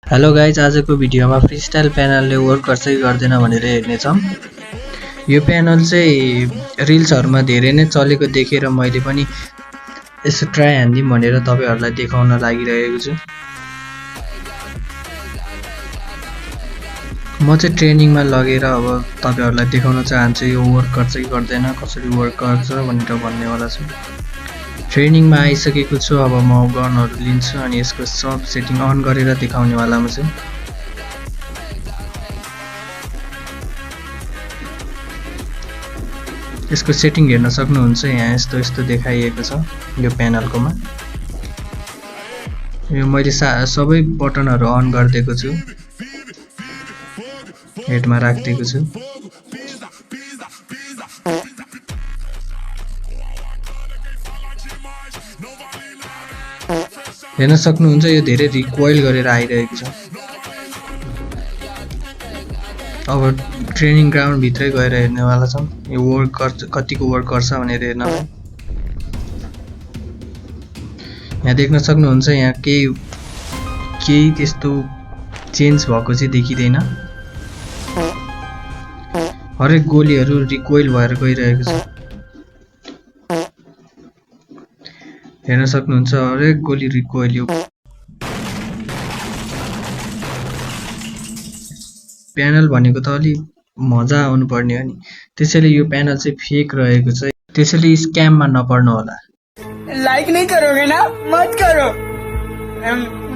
Hello guys, आजको भिडियोमा freestyle प्यानलले work गर्छ कि गर्दैन भनेर हेर्नेछौँ। यो प्यानल चाहिँ रिल्सहरुमा धेरै नै चलेको देखेर मैले पनि यसो ट्राई हान्दिम भनेर तपाईहरुलाई देखाउन लागिरहेको छु। म चाहिँ ट्रेनिङमा लगेर अब तपाईहरुलाई देखाउन चाहन्छु यो वर्क गर्छ कि गर्दैन, कसरी वर्क गर्छ भनेर भन्नेवाला छु। ट्रेनिङमा आइसकेको छु। अब म गनहरु लिन्छु अनि यसको सब सेटिङ अन गरेर देखाउनेवालामा छु। यसको सेटिङ हेर्न सक्नुहुन्छ। यहाँ यस्तो देखाइएको छ यो प्यानलकोमा। यो मैले सबै बटनहरु अन गरिदिएको छु, हेडमा राखिदिएको छु। हेर्न सक्नुहुन्छ यो धेरै रिकॉइल गरेर आइरहेको छ। अब ट्रेनिङ ग्राउन्ड भित्रै गएर हेर्नेवाला छौं यो वर्क गर्छ, कतिको वर्क गर्छ भनेर हेर्नलाई। यहाँ देख्न सक्नुहुन्छ यहाँ केही त्यस्तो चेन्ज भएको चाहिँ देखिदैन। हरेक गोलीहरु रिकॉइल भएर गइरहेको छ। हेर्न सक्नुहुन्छ हरेक गोली रिकॉइल। यो प्यानल भनेको त अलि मजा आउनु पर्ने हो नि, त्यसैले यो प्यानल चाहिँ फेक रहेको छ। त्यसैले स्क्याममा नपर्नु होला। लाइक नहीं करोगे ना, मत करो।